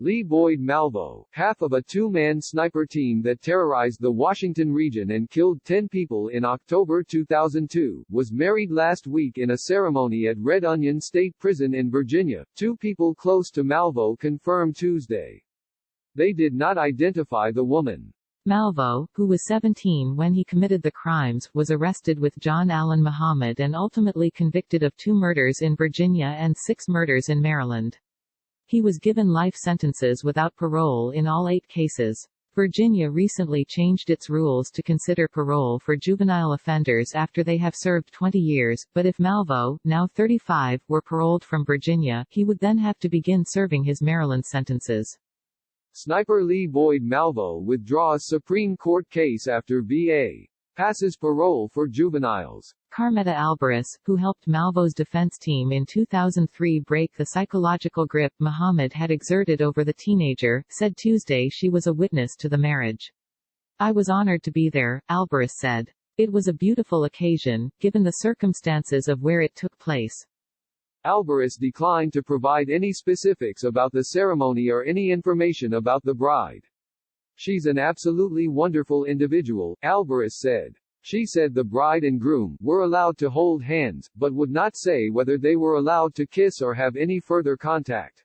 Lee Boyd Malvo, half of a two-man sniper team that terrorized the Washington region and killed 10 people in October 2002, was married last week in a ceremony at Red Onion State Prison in Virginia, two people close to Malvo confirmed Tuesday. They did not identify the woman. Malvo, who was 17 when he committed the crimes, was arrested with John Allen Muhammad and ultimately convicted of 2 murders in Virginia and 6 murders in Maryland. He was given life sentences without parole in all 8 cases. Virginia recently changed its rules to consider parole for juvenile offenders after they have served 20 years, but if Malvo, now 35, were paroled from Virginia, he would then have to begin serving his Maryland sentences. Sniper Lee Boyd Malvo withdraws Supreme Court case after VA passes parole for juveniles. Carmeta Alvarez, who helped Malvo's defense team in 2003 break the psychological grip Muhammad had exerted over the teenager, said Tuesday she was a witness to the marriage. "I was honored to be there," Alvarez said. "It was a beautiful occasion, given the circumstances of where it took place." Alvarez declined to provide any specifics about the ceremony or any information about the bride. "She's an absolutely wonderful individual," Alvarez said. She said the bride and groom were allowed to hold hands, but would not say whether they were allowed to kiss or have any further contact.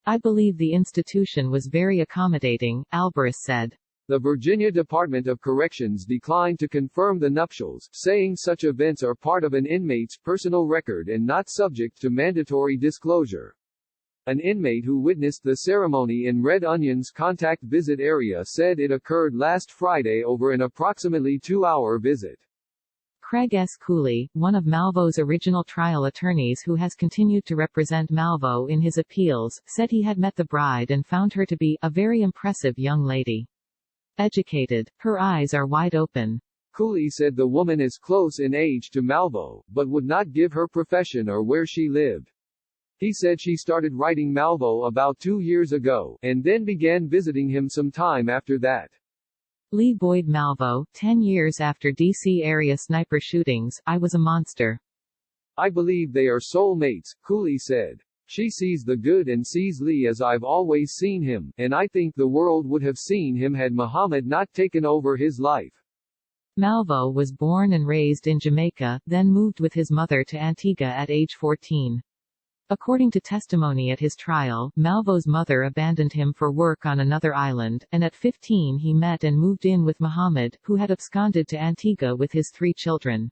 "I believe the institution was very accommodating," Alvarez said. The Virginia Department of Corrections declined to confirm the nuptials, saying such events are part of an inmate's personal record and not subject to mandatory disclosure. An inmate who witnessed the ceremony in Red Onion's contact visit area said it occurred last Friday over an approximately 2-hour visit. Craig S. Cooley, one of Malvo's original trial attorneys who has continued to represent Malvo in his appeals, said he had met the bride and found her to be a very impressive young lady. Educated, her eyes are wide open. Cooley said the woman is close in age to Malvo, but would not give her profession or where she lived. He said she started writing Malvo about 2 years ago, and then began visiting him some time after that. Lee Boyd Malvo, 10 years after D.C. area sniper shootings, "I was a monster. I believe they are soulmates," Cooley said. "She sees the good and sees Lee as I've always seen him, and I think the world would have seen him had Muhammad not taken over his life." Malvo was born and raised in Jamaica, then moved with his mother to Antigua at age 14. According to testimony at his trial, Malvo's mother abandoned him for work on another island, and at 15 he met and moved in with Muhammad, who had absconded to Antigua with his 3 children.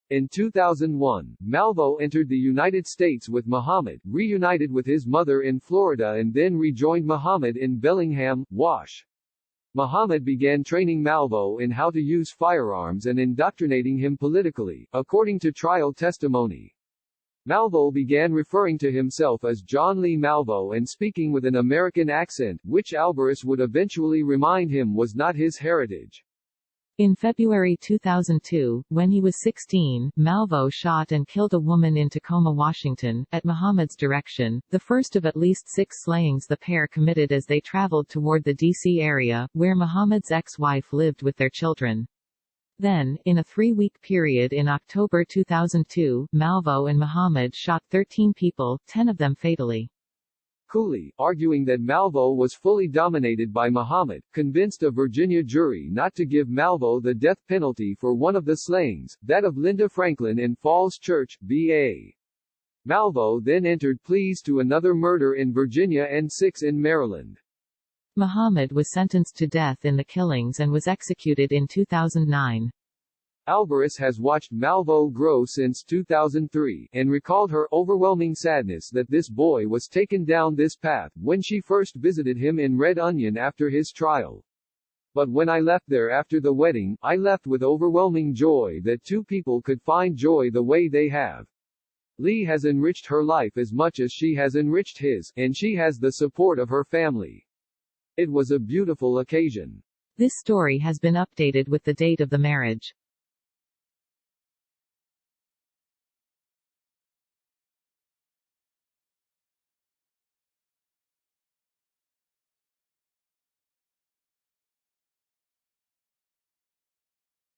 In 2001, Malvo entered the United States with Muhammad, reunited with his mother in Florida and then rejoined Muhammad in Bellingham, Wash. Muhammad began training Malvo in how to use firearms and indoctrinating him politically, according to trial testimony. Malvo began referring to himself as John Lee Malvo and speaking with an American accent, which Alvarez would eventually remind him was not his heritage. In February 2002, when he was 16, Malvo shot and killed a woman in Tacoma, Washington, at Muhammad's direction, the first of at least 6 slayings the pair committed as they traveled toward the D.C. area, where Muhammad's ex-wife lived with their children. Then, in a 3-week period in October 2002, Malvo and Muhammad shot 13 people, 10 of them fatally. Cooley, arguing that Malvo was fully dominated by Muhammad, convinced a Virginia jury not to give Malvo the death penalty for one of the slayings, that of Linda Franklin in Falls Church, VA. Malvo then entered pleas to another murder in Virginia and 6 in Maryland. Muhammad was sentenced to death in the killings and was executed in 2009. Alvarez has watched Malvo grow since 2003, and recalled her overwhelming sadness that this boy was taken down this path, when she first visited him in Red Onion after his trial. "But when I left there after the wedding, I left with overwhelming joy that 2 people could find joy the way they have. Lee has enriched her life as much as she has enriched his, and she has the support of her family. It was a beautiful occasion." This story has been updated with the date of the marriage.